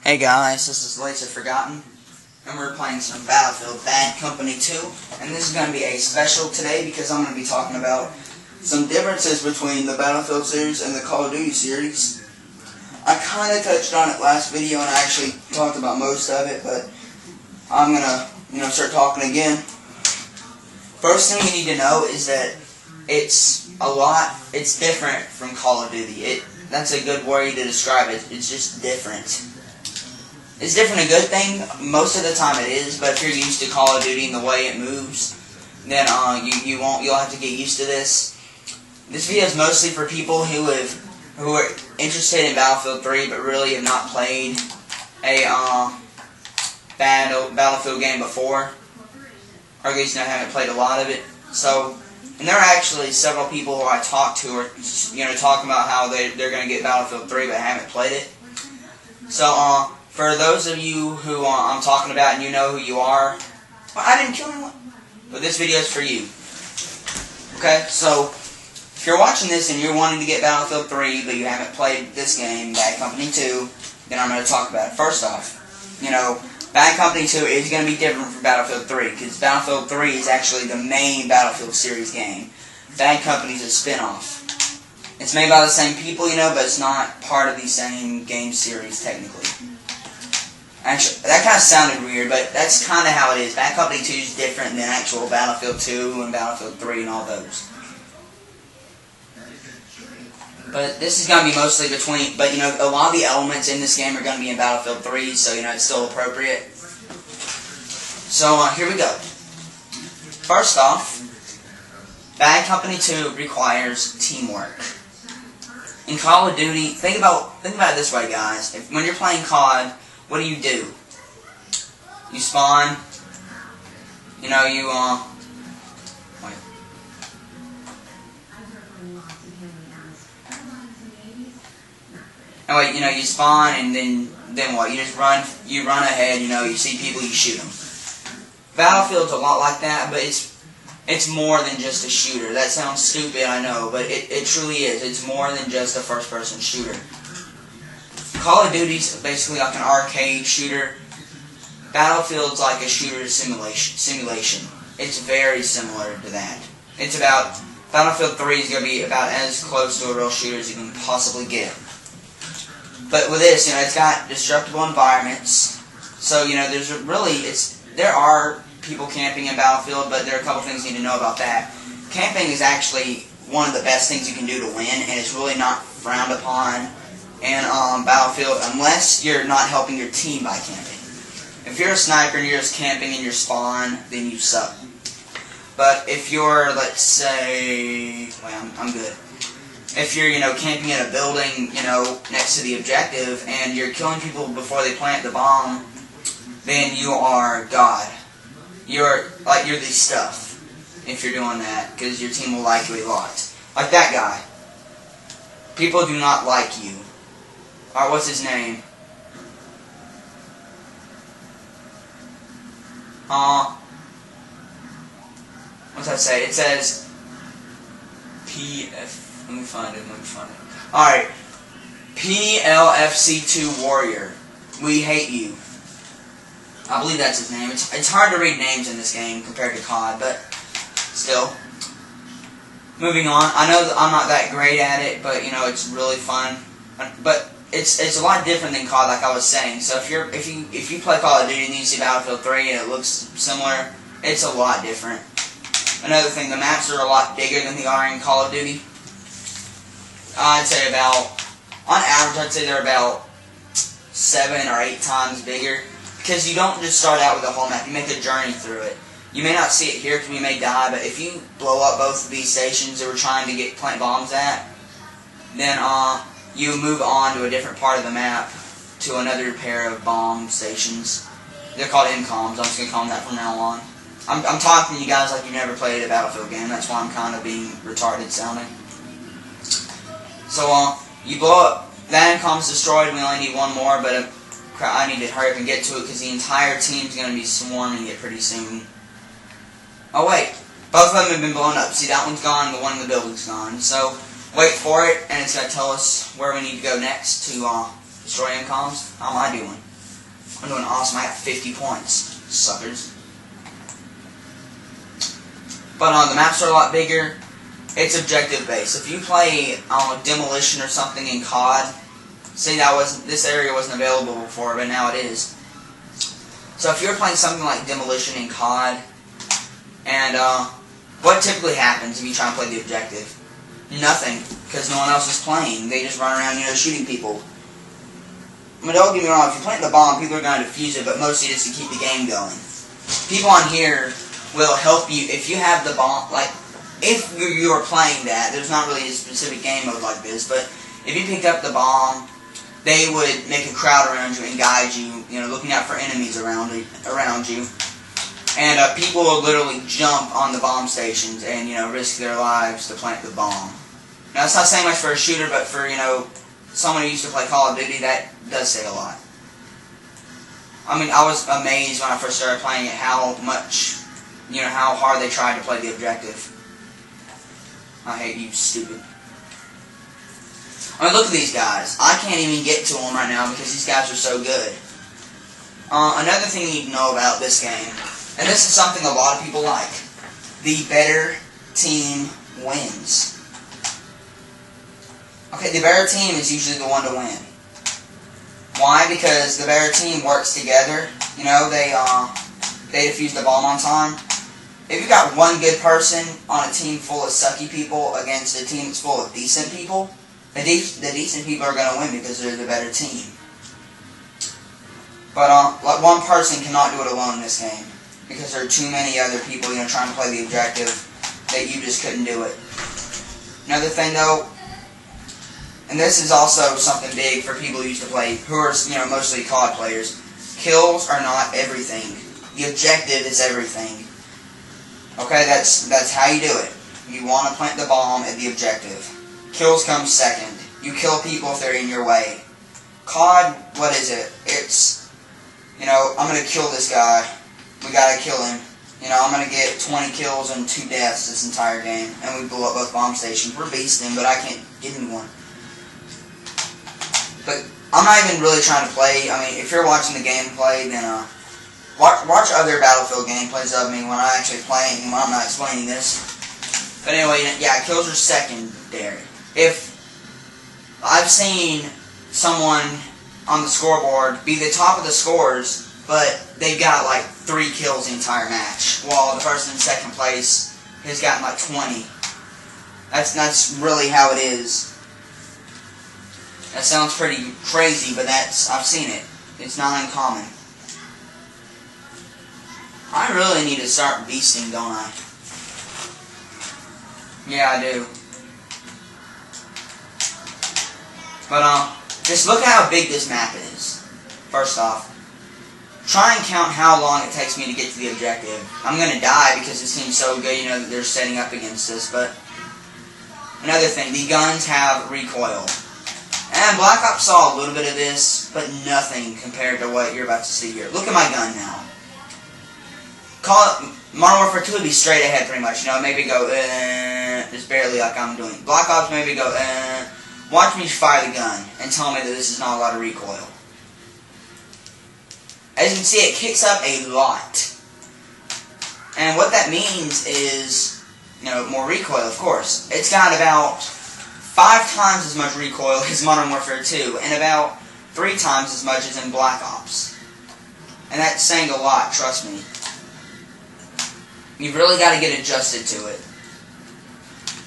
Hey guys, this is Laser Forgotten, and we're playing some Battlefield Bad Company 2, and this is going to be a special today because I'm going to be talking about some differences between the Battlefield series and the Call of Duty series. I kind of touched on it last video, and I actually talked about most of it, but I'm going to, start talking again. First thing you need to know is that it's different from Call of Duty. That's a good word to describe it. It's just different. Is different a good thing? Most of the time it is, but if you're used to Call of Duty and the way it moves, then you'll have to get used to this. This video is mostly for people who are interested in Battlefield 3 but really have not played a Battlefield game before, or at least haven't played a lot of it. So, and there are actually several people who I talked to are talking about how they're going to get Battlefield 3 but haven't played it. So for those of you who I'm talking about and you know who you are, well, I didn't kill anyone, but this video is for you. Okay, so if you're watching this and you're wanting to get Battlefield 3 but you haven't played this game, Bad Company 2, then I'm going to talk about it. First off, Bad Company 2 is going to be different from Battlefield 3 because Battlefield 3 is actually the main Battlefield series game. Bad Company is a spin-off. It's made by the same people, but it's not part of the same game series technically. Actually, that kind of sounded weird, but that's kind of how it is. Bad Company 2 is different than actual Battlefield 2 and Battlefield 3 and all those. But this is going to be mostly between, but a lot of the elements in this game are going to be in Battlefield 3, so it's still appropriate. So here we go. First off, Bad Company 2 requires teamwork. In Call of Duty, think about it this way, guys. When you're playing COD, what do? You spawn. Wait. You spawn and then what? You just run ahead, you see people, you shoot them. Battlefield's a lot like that, but it's more than just a shooter. That sounds stupid, I know, but it truly is. It's more than just a first-person shooter. Call of Duty's basically like an arcade shooter. Battlefield's like a shooter simulation. It's very similar to that. Battlefield 3 is going to be about as close to a real shooter as you can possibly get. But with this, it's got destructible environments. So, there are people camping in Battlefield, but there are a couple things you need to know about that. Camping is actually one of the best things you can do to win, and it's really not frowned upon in Battlefield unless you're not helping your team by camping. If you're a sniper and you're just camping in your spawn, then you suck. But if you're, let's say, I'm good. If you're, camping in a building, next to the objective, and you're killing people before they plant the bomb, then you are God. You're the stuff if you're doing that, because your team will like you a lot. Like that guy. People do not like you. Alright, what's his name? What's that say? It says PF. Let me find it. Alright. PLFC2 Warrior. We hate you. I believe that's his name. It's hard to read names in this game compared to COD, but still. Moving on. I know that I'm not that great at it, but it's really fun. But it's a lot different than COD, like I was saying. So if you play Call of Duty and you see Battlefield 3 and it looks similar, it's a lot different. Another thing, the maps are a lot bigger than they are in Call of Duty. I'd say on average, they're about 7 or 8 times bigger. Because you don't just start out with the whole map, you make a journey through it. You may not see it here because we may die, but if you blow up both of these stations that we're trying to plant bombs at, then you move on to a different part of the map to another pair of bomb stations. They're called MCOMs. I'm just going to call them that from now on. I'm talking to you guys like you've never played a Battlefield game. That's why I'm kind of being retarded sounding. So, you blow up. That MCOM's destroyed. We only need one more, but I need to hurry up and get to it because the entire team's going to be swarming it pretty soon. Oh wait, both of them have been blown up. See, that one's gone, the one in the building's gone. So, wait for it, and it's going to tell us where we need to go next to destroy MCOMs. How am I doing? I'm doing awesome. I got 50 points. Suckers. But the maps are a lot bigger. It's objective based. If you play Demolition or something in COD, see, this area wasn't available before, but now it is. So if you're playing something like Demolition in COD, and what typically happens if you try and play the objective? Nothing, because no one else is playing. They just run around, shooting people. I mean, don't get me wrong, if you're playing the bomb, people are going to defuse it, but mostly just to keep the game going. People on here will help you if you have the bomb, like, if you are playing that, there's not really a specific game mode like this, but if you picked up the bomb, they would make a crowd around you and guide you, looking out for enemies around you. And people will literally jump on the bomb stations and, risk their lives to plant the bomb. Now, it's not saying much for a shooter, but for, someone who used to play Call of Duty, that does say a lot. I mean, I was amazed when I first started playing it how much, how hard they tried to play the objective. I hate you, stupid. I mean, look at these guys. I can't even get to them right now because these guys are so good. Another thing you need to know about this game, and this is something a lot of people like, the better team wins. Okay, the better team is usually the one to win. Why? Because the better team works together. They defuse the bomb on time. If you got one good person on a team full of sucky people against a team that's full of decent people, the decent people are going to win because they're the better team. But like one person cannot do it alone in this game because there are too many other people trying to play the objective that you just couldn't do it. Another thing though, and this is also something big for people who used to play, who are mostly COD players. Kills are not everything. The objective is everything. Okay, that's how you do it. You want to plant the bomb at the objective. Kills come second. You kill people if they're in your way. COD, what is it? It's, I'm going to kill this guy. We got to kill him. I'm going to get 20 kills and 2 deaths this entire game. And we blew up both bomb stations. We're beasting, but I can't get anyone. But I'm not even really trying to play. I mean, if you're watching the gameplay, then watch other Battlefield gameplays of me when I'm actually playing, when I'm not explaining this. But anyway, yeah, kills are secondary. If I've seen someone on the scoreboard be the top of the scores, but they've got like 3 kills the entire match, while the person in second place has gotten like 20. That's really how it is. That sounds pretty crazy, but I've seen it. It's not uncommon. I really need to start beasting, don't I? Yeah, I do. But, just look at how big this map is. First off. Try and count how long it takes me to get to the objective. I'm gonna die because it seems so good, that they're setting up against us, but... Another thing, the guns have recoil. And Black Ops saw a little bit of this, but nothing compared to what you're about to see here. Look at my gun now. Modern Warfare 2 would be straight ahead pretty much, maybe go, just barely like I'm doing. Black Ops maybe go, watch me fire the gun and tell me that this is not a lot of recoil. As you can see, it kicks up a lot. And what that means is, more recoil, of course. It's got about 5 times as much recoil as Modern Warfare 2, and about 3 times as much as in Black Ops. And that's saying a lot, trust me. You've really got to get adjusted to it.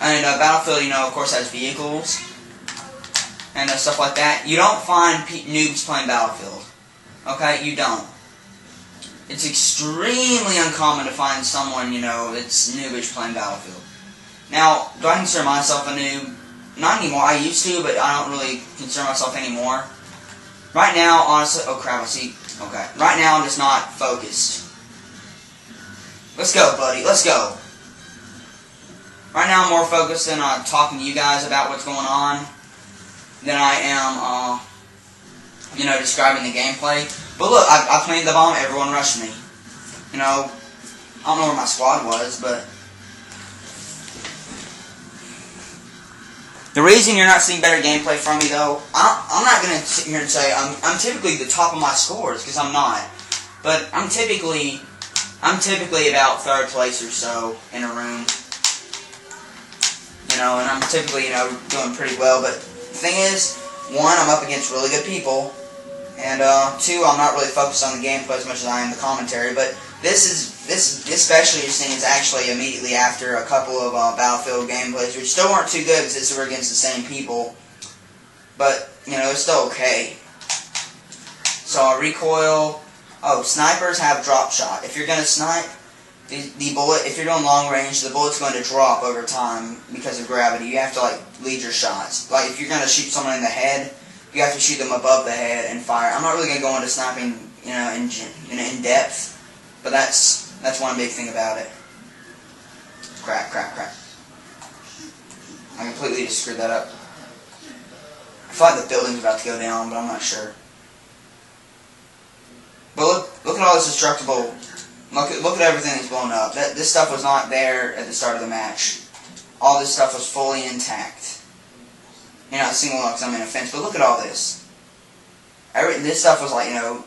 And Battlefield, of course, has vehicles and stuff like that. You don't find noobs playing Battlefield. Okay? You don't. It's extremely uncommon to find someone, that's noobish playing Battlefield. Now, do I consider myself a noob? Not anymore. I used to, but I don't really consider myself anymore. Right now, honestly... Oh, crap, I see. Okay. Right now, I'm just not focused. Let's go, buddy. Let's go. Right now, I'm more focused on talking to you guys about what's going on than I am, describing the gameplay. But look, I planted the bomb. Everyone rushed me. I don't know where my squad was, but... The reason you're not seeing better gameplay from me, though, I'm not going to sit here and say I'm typically the top of my scores, because I'm not. But I'm typically about third place or so in a room. You know, and I'm typically, you know, doing pretty well. But the thing is, one, I'm up against really good people. And two, I'm not really focused on the gameplay as much as I am the commentary. But this especially interesting is actually immediately after a couple of Battlefield gameplays, which still weren't too good because we're against the same people. But, you know, it's still okay. So, recoil. Oh, snipers have drop shot. If you're going to snipe, the bullet, if you're doing long range, the bullet's going to drop over time because of gravity. You have to, like, lead your shots. Like, if you're going to shoot someone in the head, you have to shoot them above the head and fire. I'm not really going to go into sniping, you know, in depth, but that's one big thing about it. Crap. I completely just screwed that up. I feel like the building's about to go down, but I'm not sure. But look at all this destructible. Look at everything that's blown up. This stuff was not there at the start of the match. All this stuff was fully intact. You're not single because I'm in a fence, but look at all this. This stuff was like, you know,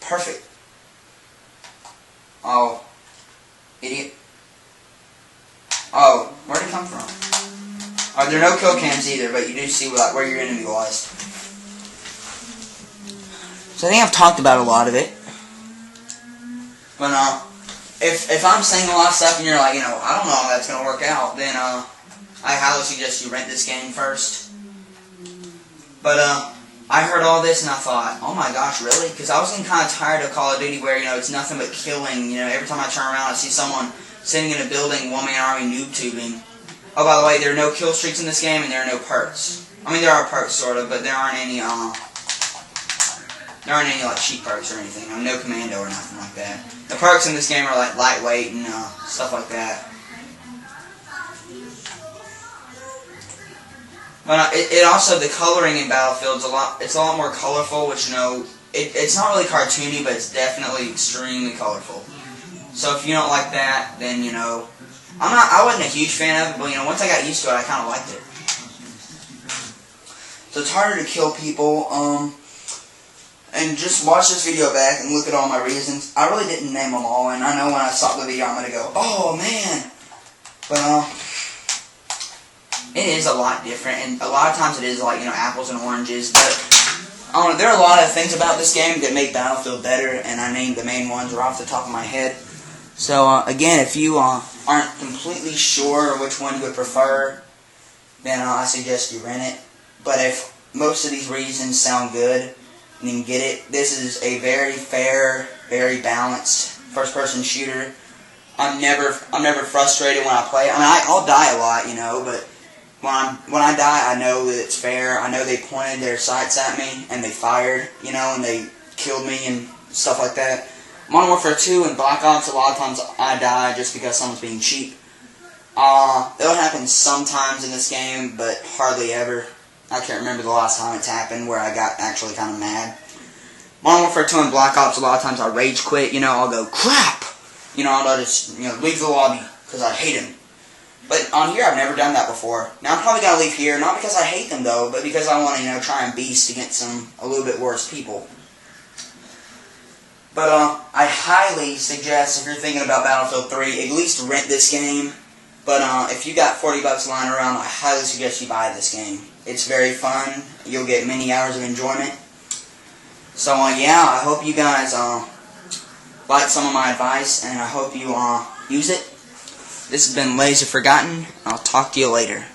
perfect. Oh, idiot. Oh, where'd it come from? Oh, there are no kill cams either, but you do see like where your enemy was. So I think I've talked about a lot of it. But if I'm saying a lot of stuff and you're like, you know, I don't know how that's gonna work out, then I highly suggest you rent this game first. But I heard all this and I thought, oh my gosh, really? Because I was getting kind of tired of Call of Duty where, you know, it's nothing but killing. You know, every time I turn around I see someone sitting in a building, one-man army noob tubing. Oh, by the way, there are no kill streaks in this game and there are no perks. I mean, there are perks sort of, but there aren't any like cheat perks or anything. No commando or nothing like that. The perks in this game are like lightweight and stuff like that. But it also, the coloring in Battlefield's it's a lot more colorful, which, you know, it's not really cartoony, but it's definitely extremely colorful. So if you don't like that, then, you know, I wasn't a huge fan of it, but, you know, once I got used to it, I kind of liked it. So it's harder to kill people, and just watch this video back and look at all my reasons. I really didn't name them all, and I know when I stop the video I'm going to go, oh man! But, it is a lot different, and a lot of times it is like, you know, apples and oranges, but I don't know, there are a lot of things about this game that make Battlefield better, and I named the main ones right off the top of my head. So, again, if you aren't completely sure which one you would prefer, then I suggest you rent it. But if most of these reasons sound good, and you can get it, this is a very fair, very balanced first-person shooter. I'm never frustrated when I play. I mean, I'll die a lot, you know, but when I die, I know that it's fair. I know they pointed their sights at me and they fired, you know, and they killed me and stuff like that. Modern Warfare 2 and Black Ops, a lot of times I die just because someone's being cheap. It'll happen sometimes in this game, but hardly ever. I can't remember the last time it's happened where I got actually kind of mad. Modern Warfare 2 and Black Ops, a lot of times I rage quit, you know, I'll go, crap! You know, I'll just, you know, leave the lobby because I hate him. But on here, I've never done that before. Now, I'm probably going to leave here, not because I hate them, though, but because I want to, you know, try and beast against some a little bit worse people. But, I highly suggest, if you're thinking about Battlefield 3, at least rent this game. But, if you got $40 lying around, I highly suggest you buy this game. It's very fun. You'll get many hours of enjoyment. So, yeah, I hope you guys, like some of my advice, and I hope you, use it. This has been Laser Forgotten. I'll talk to you later.